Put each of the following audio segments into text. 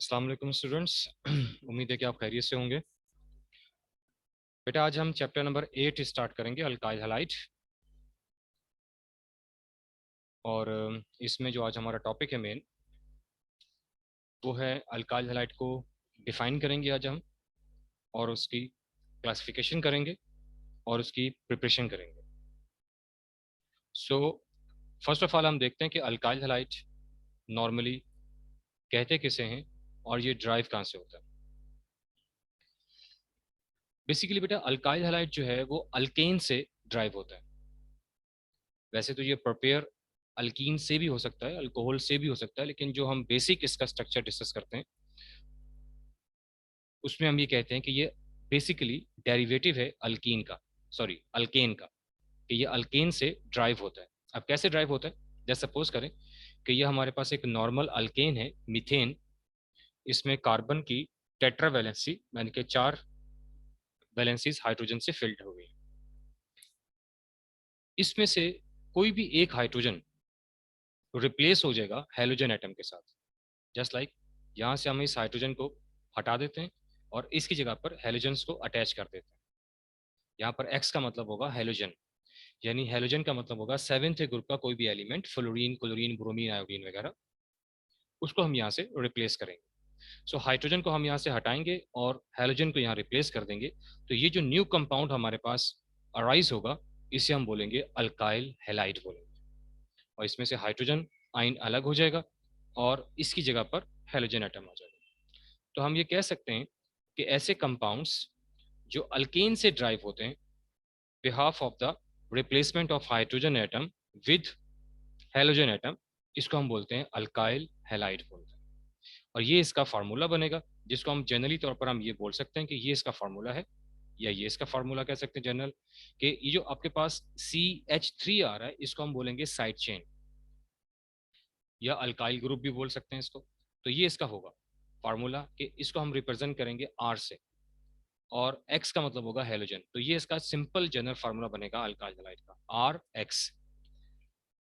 अस्सलाम वालेकुम स्टूडेंट्स। उम्मीद है कि आप खैरियत से होंगे। बेटा आज हम चैप्टर नंबर 8 स्टार्ट करेंगे, अल्काइल हैलाइड। और इसमें जो आज हमारा टॉपिक है मेन, वो है अल्काइल हैलाइड को डिफाइन करेंगे आज हम, और उसकी क्लासिफिकेशन करेंगे और उसकी प्रिपरेशन करेंगे। सो फर्स्ट ऑफ ऑल हम देखते हैं कि अल्काइल हैलाइड नॉर्मली कहते किसे हैं और ये ड्राइव कहाँ से होता है। बेसिकली बेटा अल्काइल हैलाइड जो है वो अल्केन से ड्राइव होता है। वैसे तो ये प्रोपेयर अल्कीन से भी हो सकता है, अल्कोहल से भी हो सकता है, लेकिन जो हम बेसिक इसका स्ट्रक्चर डिस्कस करते हैं उसमें हम ये कहते हैं कि ये बेसिकली डेरिवेटिव है अल्कीन का, सॉरी अल्केन का, कि ये अल्केन से ड्राइव होता है। अब कैसे ड्राइव होता है? जैसे सपोज करें कि ये हमारे पास एक नॉर्मल अल्केन है, मीथेन। इसमें कार्बन की टेट्रा वैलेंसी यानी कि 4 वैलेंसीज हाइड्रोजन से फिल्ड हो गई। इसमें से कोई भी एक हाइड्रोजन रिप्लेस हो जाएगा हेलोजन एटम के साथ। जस्ट लाइक यहाँ से हम इस हाइड्रोजन को हटा देते हैं और इसकी जगह पर हेलोजन्स को अटैच कर देते हैं। यहाँ पर एक्स का मतलब होगा हेलोजन, यानी हेलोजन का मतलब होगा सेवेंथ ग्रुप का कोई भी element, fluorine, chlorine, bromine, iodine वगैरह, उसको हम यहाँ से रिप्लेस करेंगे। सो हाइड्रोजन को हम यहाँ से हटाएंगे और हेलोजन को यहाँ रिप्लेस कर देंगे। तो ये जो न्यू कंपाउंड हमारे पास अराइज होगा, इसे हम बोलेंगे अल्काइल हैलाइड बोलेंगे। और इसमें से हाइड्रोजन आयन अलग हो जाएगा और इसकी जगह पर हेलोजन एटम आ जाएगा। तो हम ये कह सकते हैं कि ऐसे कंपाउंड्स जो अल्केन से ड्राइव होते हैं behalf of the replacement of hydrogen atom with halogen atom, इसको हम बोलते हैं अल्काइल हैलाइड बोलते हैं। और ये इसका फार्मूला बनेगा, जिसको हम जनरली तौर पर हम ये बोल सकते हैं कि ये इसका फार्मूला है, या ये इसका फार्मूला कह सकते हैं जनरल, कि ये जो आपके पास CH3 आ रहा है इसको हम बोलेंगे साइड चेन, या अल्काइल ग्रुप भी बोल सकते हैं इसको। तो ये इसका होगा फार्मूला कि इसको हम रिप्रेजेंट करेंगे R से, और X का मतलब होगा हेलोजन। तो ये इसका सिंपल जनरल फार्मूला बनेगा अल्काइल हैलाइड का, RX।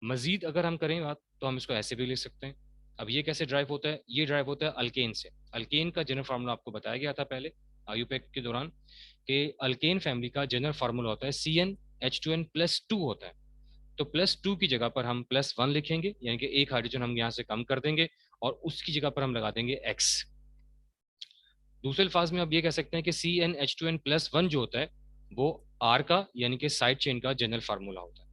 मजीद अगर हम करें बात तो हम इसको ऐसे भी लिख सकते हैं। अब ये कैसे ड्राइव होता है? ये ड्राइव होता है अल्केन से। अल्केन का जनरल फार्मूला आपको बताया गया था पहले आयुपैक के दौरान, कि अल्केन फैमिली का जनरल फार्मूला होता है CnH2n+2 होता है। तो +2 की जगह पर हम +1 लिखेंगे, यानी कि एक हाइड्रोजन हम यहाँ से कम कर देंगे और उसकी जगह पर हम लगा देंगे X। दूसरे अल्फाज में आप ये कह सकते हैं कि CnH2n+1 जो होता है वो R का यानी कि साइड चेन का जनरल फार्मूला होता है।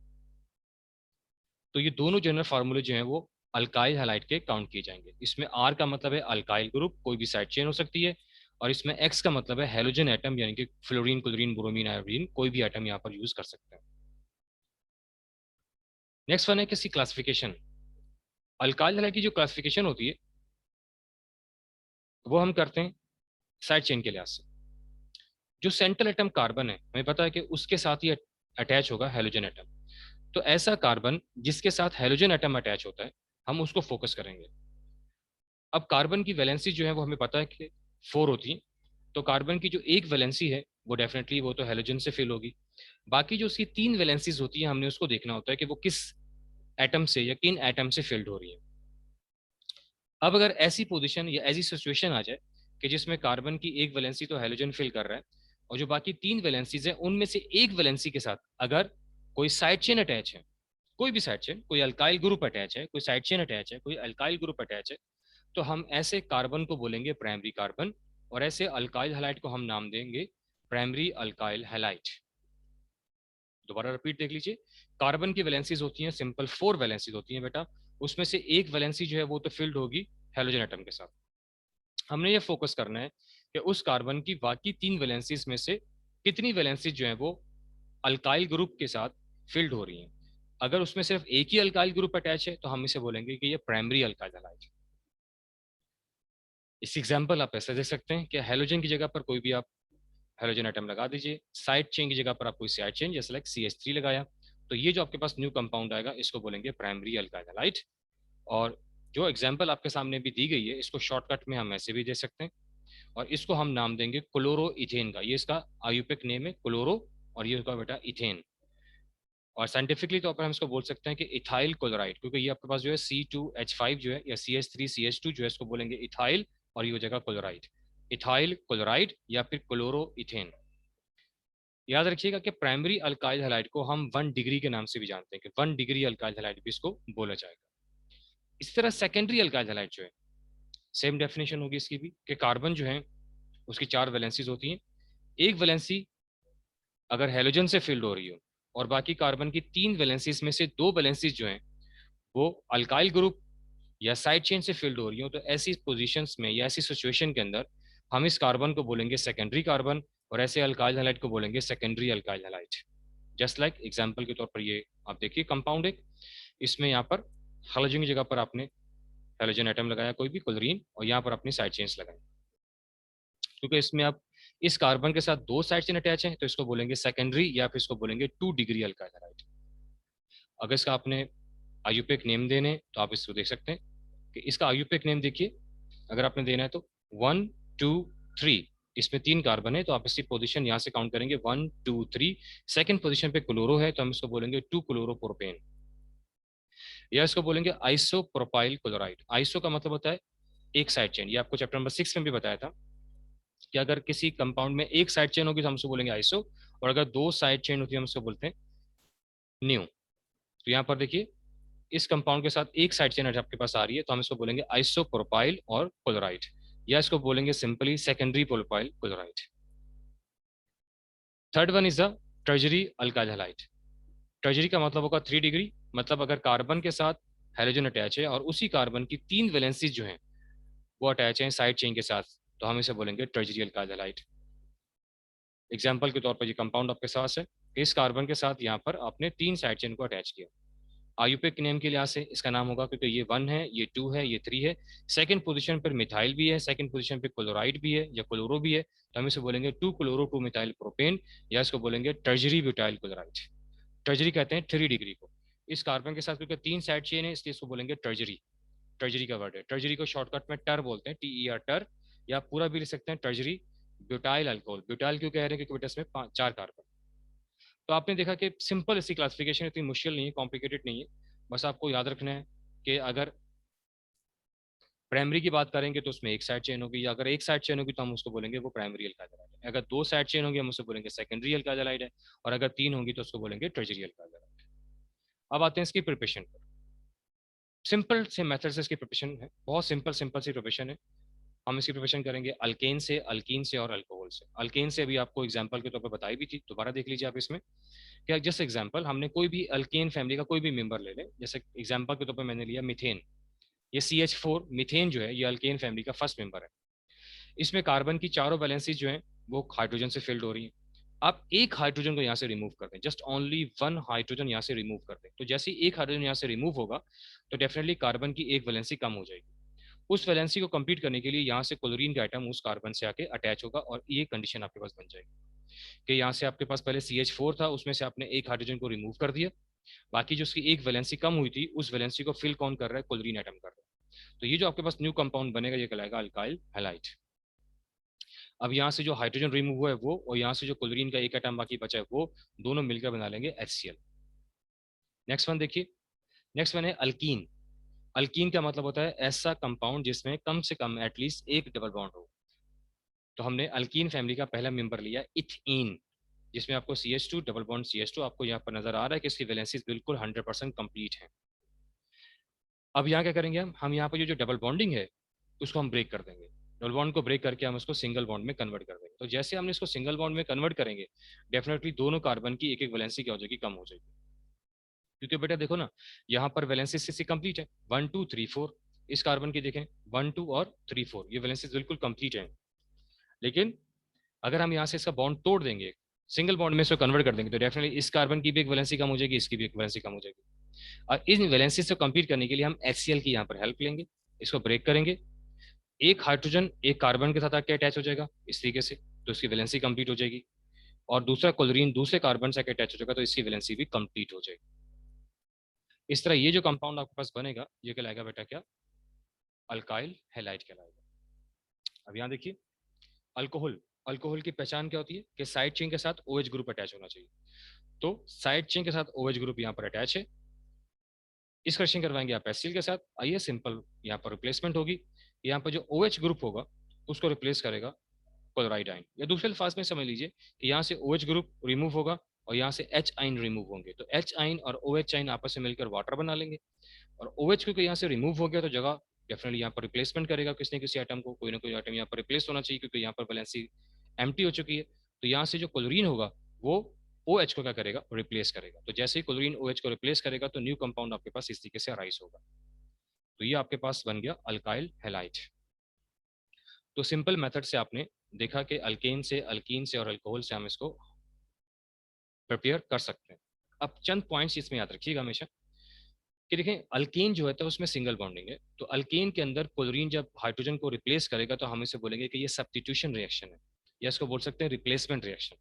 तो ये दोनों जनरल फार्मूले जो हैं वो अल्काइल हैलाइड के काउंट किए जाएंगे। इसमें R का मतलब है अल्काइल ग्रुप, कोई भी साइड चेन हो सकती है, और इसमें X का मतलब है हेलोजन एटम, यानी कि फ्लोरीन, क्लोरीन, ब्रोमीन, आयोडीन, कोई भी एटम यहाँ पर यूज कर सकते हैं। नेक्स्ट वन है किसी क्लासिफिकेशन। अल्काइल हैलाइड की जो क्लासिफिकेशन होती है वो हम करते हैं साइड चेन के लिहाज से। जो सेंट्रल एटम कार्बन है, हमें पता है कि उसके साथ ही अटैच होगा हेलोजन एटम। तो ऐसा कार्बन जिसके साथ हेलोजन एटम अटैच होता है हम उसको फोकस करेंगे। अब कार्बन की वैलेंसी जो है वो हमें पता है कि 4 होती है। तो कार्बन की जो एक वैलेंसी है वो डेफिनेटली वो तो हेलोजन से फिल होगी। बाकी जो उसकी 3 वैलेंसीज होती है हमने उसको देखना होता है कि वो किस एटम से या किन एटम से फिल्ड हो रही है। अब अगर ऐसी पोजीशन या ऐसी सिचुएशन आ जाए कि जिसमें कार्बन की एक वैलेंसी तो हेलोजन फिल कर रहा है, और जो बाकी 3 वैलेंसीज है उनमें से एक वैलेंसी के साथ अगर कोई साइड चेन अटैच है, कोई भी साइड चेन, कोई अल्काइल ग्रुप अटैच है, कोई साइड चेन अटैच है, कोई अल्काइल ग्रुप अटैच है, तो हम ऐसे कार्बन को बोलेंगे प्राइमरी कार्बन, और ऐसे अल्काइल हैलाइड को हम नाम देंगे प्राइमरी अल्काइल हैलाइड। दोबारा रिपीट देख लीजिए। कार्बन की वैलेंसीज होती हैं सिंपल 4 वैलेंसीज होती हैं बेटा, उसमें से एक वैलेंसी जो है वो तो फिल्ड होगी हेलोजन एटम के साथ। हमने ये फोकस करना है कि उस कार्बन की बाकी 3 वैलेंसीज में से कितनी वैलेंसीज जो है वो अल्काइल ग्रुप के साथ फिल्ड हो रही हैं। अगर उसमें सिर्फ एक ही अल्काइल ग्रुप अटैच है तो हम इसे बोलेंगे कि ये प्राइमरी अल्काइल हैलाइड है। इस एग्जाम्पल आप ऐसे देख सकते हैं कि हेलोजन की जगह पर कोई भी आप हेलोजन एटम लगा दीजिए, साइड चेन की जगह पर आप कोई साइड चेन जैसे लाइक CH3 लगाया, तो ये जो आपके पास न्यू कंपाउंड आएगा इसको बोलेंगे प्राइमरी अल्काइल हैलाइड। और जो एग्जाम्पल आपके सामने भी दी गई है इसको शॉर्टकट में हम ऐसे भी दे सकते हैं, और इसको हम नाम देंगे क्लोरो इथेन का। ये इसका आयुपिक नेम है क्लोरो, और ये होगा बेटा इथेन। और साइंटिफिकली तौर पर हम इसको बोल सकते हैं कि इथाइल क्लोराइड, क्योंकि ये आपके पास जो है C2H5 जो है या CH3CH2 जो है इसको बोलेंगे इथाइल और ये हो जाएगा क्लोराइड, इथाइल क्लोराइड या फिर क्लोरो इथेन। याद रखिएगा कि प्राइमरी अल्काइल हैलाइड को हम 1 डिग्री के नाम से भी जानते हैं कि 1 डिग्री अल्काइल हैलाइड भी इसको बोला जाएगा। इसी तरह सेकेंडरी अल्काइल हैलाइड जो है, सेम डेफिनेशन होगी इसकी भी कि कार्बन जो है उसकी 4 वैलेंसीज होती हैं। एक वैलेंसी अगर हेलोजन से फिल्ड हो रही हो और बाकी कार्बन की 3 वैलेंसीज में से 2 वैलेंसीज जो हैं वो अल्काइल ग्रुप या साइड चेन से फिल्ड हो रही हो, तो ऐसी पोजीशंस में या ऐसी सिचुएशन के अंदर हम इस कार्बन को बोलेंगे सेकेंडरी कार्बन और ऐसे अल्काइल हैलाइड को बोलेंगे secondary alkyl halide. Just like example के तौर पर ये आप देखिए कंपाउंड एक, इसमें यहाँ पर हाइड्रोजन की जगह पर आपने हाइड्रोजन एटम लगाया कोई भी क्लोरीन और यहाँ पर अपनी साइड चेन्स लगाई, क्योंकि इसमें आप इस कार्बन के साथ 2 साइड चेन अटैच हैं तो इसको बोलेंगे सेकेंडरी या फिर इसको बोलेंगे 2 डिग्री अल्काइल हैलाइड। अगर इसका आपने आयुपेक नेम देने तो आप इसको देख सकते हैं कि इसका आयुपेक नेम देखिए, अगर आपने देना है तो 1 2 3, इसमें 3 कार्बन है तो आप इसकी पोजीशन यहाँ से काउंट करेंगे 1 2 3। सेकंड पोजीशन पे क्लोरो है तो हम इसको बोलेंगे 2 क्लोरोप्रोपेन, या इसको बोलेंगे आइसो प्रोपाइल क्लोराइड। आइसो का मतलब होता है एक साइड चेन, ये आपको चैप्टर नंबर 6 में भी बताया था कि अगर किसी कंपाउंड में एक साइड चेन होगी तो हम उसको बोलेंगे आइसो, और अगर 2 साइड चेन होती है हम उसको बोलते हैं न्यू। तो यहाँ पर देखिए इस कंपाउंड के साथ एक साइड चेन आपके पास आ रही है तो हम इसको बोलेंगे आइसोप्रोपाइल और क्लोराइड, या इसको बोलेंगे simply secondary propyl chloride. Third one is the टर्जरी alkyl halide. टर्जरी का मतलब होगा 3 डिग्री, मतलब अगर कार्बन के साथ हाइड्रोजन अटैच है और उसी कार्बन की 3 वैलेंसीज जो हैं वो अटैच हैं साइड चेन के साथ तो हम इसे बोलेंगे टर्जरी अल्काइल हैलाइड। एग्जाम्पल के तौर पर ये कंपाउंड आपके साथ है, इस कार्बन के साथ यहाँ पर आपने 3 साइड चेन को अटैच किया। आयुपेक नेम के लिहाज से इसका नाम होगा क्योंकि ये 1 है, ये 2 है, ये 3 है। सेकंड पोजीशन पर मिथाइल भी है, सेकंड पोजीशन पे क्लोराइड भी है या क्लोरो भी है, तो हम इसे बोलेंगे 2 क्लोरो 2 मिथाइल प्रोपेन, या इसको बोलेंगे टर्जरी ब्यूटाइल क्लोराइड। टर्जरी कहते हैं 3 डिग्री को। इस कार्बन के साथ क्योंकि 3 साइड चेन है इसलिए इसको बोलेंगे टर्जरी। टर्जरी का वर्ड है, टर्जरी को शॉर्टकट में टर बोलते हैं, TER टर, या पूरा भी लिख सकते हैं टर्जरी ब्यूटाइल अल्कोहल। ब्यूटाइल क्यों कह रहे हैं क्योंकि बेटा इसमें 4 कार्बन। तो आपने देखा कि सिंपल इसकी क्लासिफिकेशन इतनी मुश्किल नहीं है, कॉम्प्लिकेटेड नहीं है। बस आपको याद रखना है कि अगर प्राइमरी की बात करेंगे तो उसमें एक साइड चेन होगी, या अगर एक साइड चेन होगी तो हम उसको बोलेंगे वो प्राइमरी अल्काइल हैलाइड है। अगर 2 साइड चेन होगी हम उसको बोलेंगे सेकेंडरी अल्काइल हैलाइड है, और अगर 3 होंगी तो उसको बोलेंगे टर्जरी अल्काइल हैलाइड। अब आते हैं इसकी प्रिपरेशन पर। सिंपल से मेथड से इसकी प्रिपरेशन है, बहुत सिंपल सिंपल सी प्रिपरेशन है। हम इसकी प्रिपरेशन करेंगे अल्केन से, अल्कीन से और अल्कोहल से। अल्केन से अभी आपको एग्जांपल के तौर पर बताई भी थी, दोबारा देख लीजिए आप इसमें। क्या जैसे एग्जांपल हमने कोई भी अल्केन फैमिली का कोई भी मेंबर ले लें, जैसे एग्जांपल के तौर पर मैंने लिया मीथेन। ये CH4 मीथेन जो है ये अल्केन फैमिली का फर्स्ट मेंबर है। इसमें कार्बन की 4 वैलेंसीज जो हैं वो हाइड्रोजन से फिल्ड हो रही हैं। आप एक हाइड्रोजन को यहाँ से रिमूव कर दें, जस्ट ओनली 1 हाइड्रोजन यहाँ से रिमूव कर दें, तो जैसे ही एक हाइड्रोजन यहाँ से रिमूव होगा तो डेफिनेटली कार्बन की एक वैलेंसी कम हो जाएगी। उस वैलेंसी को कंप्लीट करने के लिए यहाँ से क्लोरीन का आइटम उस कार्बन से आके अटैच होगा और ये कंडीशन आपके पास बन जाएगी कि यहाँ से आपके पास पहले CH4 था, उसमें से आपने एक हाइड्रोजन को रिमूव कर दिया, बाकी जो उसकी एक वैलेंसी कम हुई थी उस वैलेंसी को फिल कौन कर रहा है, क्लोरीन आइटम कर रहा है। तो ये जो आपके पास न्यू कंपाउंड बनेगा ये कहलाएगा अल्काइल हैलाइड। अब यहाँ से जो हाइड्रोजन रिमूव हुआ है वो, और यहाँ से जो क्लोरीन का एक एटम बाकी बचा है वो, दोनों मिलकर बना लेंगे HCl। नेक्स्ट वन देखिए, नेक्स्ट वन है अल्कीन। अल्कीन का मतलब होता है ऐसा कंपाउंड जिसमें कम से कम एटलीस्ट एक डबल बॉन्ड हो। तो हमने अल्कीन फैमिली का पहला मेंबर लिया इथीन, जिसमें आपको CH2 डबल बॉन्ड CH2 आपको यहाँ पर नजर आ रहा है कि इसकी वैलेंसीज बिल्कुल 100% कंप्लीट है। अब यहाँ क्या करेंगे हम यहाँ पर जो डबल बॉन्डिंग है उसको हम ब्रेक कर देंगे। डबल बॉन्ड को ब्रेक करके हम उसको सिंगल बॉन्ड में कन्वर्ट कर देंगे। तो जैसे हमने इसको सिंगल बॉन्ड में कन्वर्ट करेंगे डेफिनेटली दोनों कार्बन की एक एक वैलेंसी क्या हो जाएगी, कम हो जाएगी। क्योंकि बेटा देखो ना यहाँ पर वैलेंसी से कंप्लीट है 1 2 3 4, इस कार्बन की देखें 1 2 और 3 4 ये वैलेंसी बिल्कुल कंप्लीट है। लेकिन अगर हम यहाँ से इसका बॉन्ड तोड़ देंगे, सिंगल बॉन्ड में इसको कन्वर्ट कर देंगे तो डेफिनेटली इस कार्बन की भी एक वैलेंसी कम हो जाएगी, इसकी भी एक वैलेंसी कम हो जाएगी। और इन वैलेंसी से कंप्लीट करने के लिए हम HCl की यहाँ पर हेल्प लेंगे, इसको ब्रेक करेंगे। एक हाइड्रोजन एक कार्बन के साथ आके अटैच हो जाएगा इस तरीके से, तो इसकी वैलेंसी कंप्लीट हो जाएगी, और दूसरा क्लोरीन दूसरे कार्बन से आके अटैच हो जाएगा तो इसकी वैलेंसी भी कंप्लीट हो जाएगी। इस तरह ये जो कंपाउंड आपके पास बनेगा ये कहलाएगा बेटा क्या, अल्काइल हैलाइड कहलाएगा। अब यहाँ देखिए अल्कोहल, अल्कोहल की पहचान क्या होती है कि साइड चेन के साथ OH ग्रुप अटैच होना चाहिए। तो साइड चेन के साथ OH ग्रुप यहाँ पर अटैच है, इस रिएक्शन करवाएंगे आप HCl के साथ, आइए सिंपल यहाँ पर रिप्लेसमेंट होगी, यहाँ पर जो OH ग्रुप होगा उसको रिप्लेस करेगा क्लोराइड आयन, या दूसरे अल्फाज में समझ लीजिए कि यहाँ से OH ग्रुप रिमूव होगा और यहाँ से H आयन रिमूव होंगे, तो H आयन और OH आयन आपस में मिलकर वाटर बना लेंगे, और OH क्योंकि यहाँ से रिमूव हो गया तो जगह डेफिनेटली यहाँ पर रिप्लेसमेंट करेगा किसी न किसी आइटम को, कोई ना कोई आइटम यहाँ पर रिप्लेस होना चाहिए क्योंकि यहाँ पर वैलेंसी एम्प्टी हो चुकी है। तो यहाँ से जो क्लोरीन होगा वो OH को क्या करेगा, रिप्लेस करेगा। तो जैसे ही क्लोरीन OH को रिप्लेस करेगा तो न्यू कंपाउंड आपके पास इस तरीके से अराइज होगा। तो ये आपके पास बन गया अल्काइल हैलाइड। तो सिंपल मेथड से आपने देखा कि अल्केन से, अल्कीन से और अल्कोहल से हम इसको प्रिपेयर कर सकते हैं। अब चंद पॉइंट्स इसमें याद रखिएगा हमेशा कि देखें, अल्केन जो है तो उसमें सिंगल बॉन्डिंग है, तो अल्केन के अंदर क्लोरीन जब हाइड्रोजन को रिप्लेस करेगा तो हम इसे बोलेंगे कि ये सब्स्टिट्यूशन रिएक्शन है, या इसको बोल सकते हैं रिप्लेसमेंट रिएक्शन,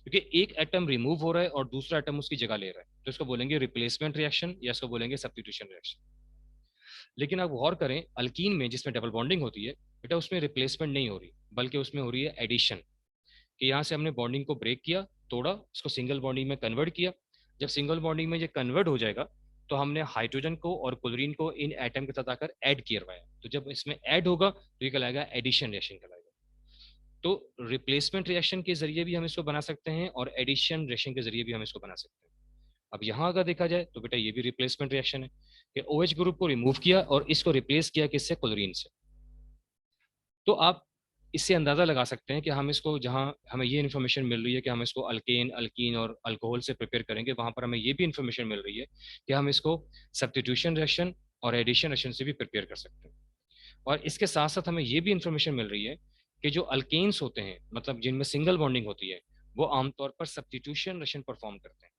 क्योंकि एक एटम रिमूव हो रहा है और दूसरा एटम उसकी जगह ले रहा है, तो इसको बोलेंगे रिप्लेसमेंट रिएक्शन या इसको बोलेंगे सब्स्टिट्यूशन रिएक्शन। लेकिन आप गौर करें, अल्कीन में जिसमें डबल बॉन्डिंग होती है बेटा, उसमें रिप्लेसमेंट नहीं हो रही बल्कि उसमें हो रही है एडिशन, कि यहाँ से हमने बॉन्डिंग को ब्रेक किया, तोड़ा, इसको सिंगल बॉन्डिंग में कन्वर्ट किया। जब सिंगल बॉन्डिंग में ये कन्वर्ट हो जाएगा तो हमने हाइड्रोजन को और क्लोरीन को इन एटम के साथ आकर ऐड करवाया, तो जब इसमें ऐड होगा तो ये कहलाएगा एडिशन रिएक्शन कहलाएगा। तो रिप्लेसमेंट रिएक्शन के जरिए भी हम इसको बना सकते हैं और एडिशन रिएक्शन के जरिए भी हम इसको बना सकते हैं। अब यहाँ अगर देखा जाए तो बेटा ये भी रिप्लेसमेंट रिएक्शन है कि OH ग्रुप को रिमूव किया और इसको रिप्लेस किया किससे, क्लोरीन से। तो आप इससे अंदाजा लगा सकते हैं कि हम इसको, जहां हमें ये इन्फॉर्मेशन मिल रही है कि हम इसको अल्केन, अल्कीन और अल्कोहल से प्रिपेयर करेंगे, वहां पर हमें ये भी इन्फॉर्मेशन मिल रही है कि हम इसको सब्स्टिट्यूशन रिएक्शन और एडिशन रिएक्शन से भी प्रिपेयर कर सकते हैं। और इसके साथ साथ हमें ये भी इन्फॉर्मेशन मिल रही है कि जो अल्केन्स होते हैं, मतलब जिनमें सिंगल बॉन्डिंग होती है, वो आमतौर पर सब्स्टिट्यूशन रिएक्शन परफॉर्म करते हैं।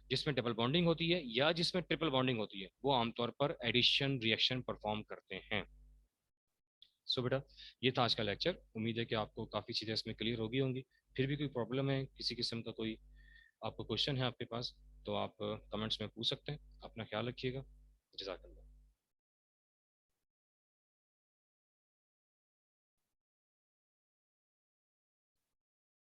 जिसमें डबल बॉन्डिंग होती है या जिसमें ट्रिपल बॉन्डिंग होती है, वो आमतौर पर एडिशन रिएक्शन परफॉर्म करते हैं। सो बेटा, ये था आज का लेक्चर। उम्मीद है कि आपको काफ़ी चीज़ें इसमें क्लियर होगी होंगी। फिर भी कोई प्रॉब्लम है, किसी किस्म का कोई आपको क्वेश्चन है आपके पास, तो आप कमेंट्स में पूछ सकते हैं। अपना ख्याल रखिएगा। जज़ाकल्लाह।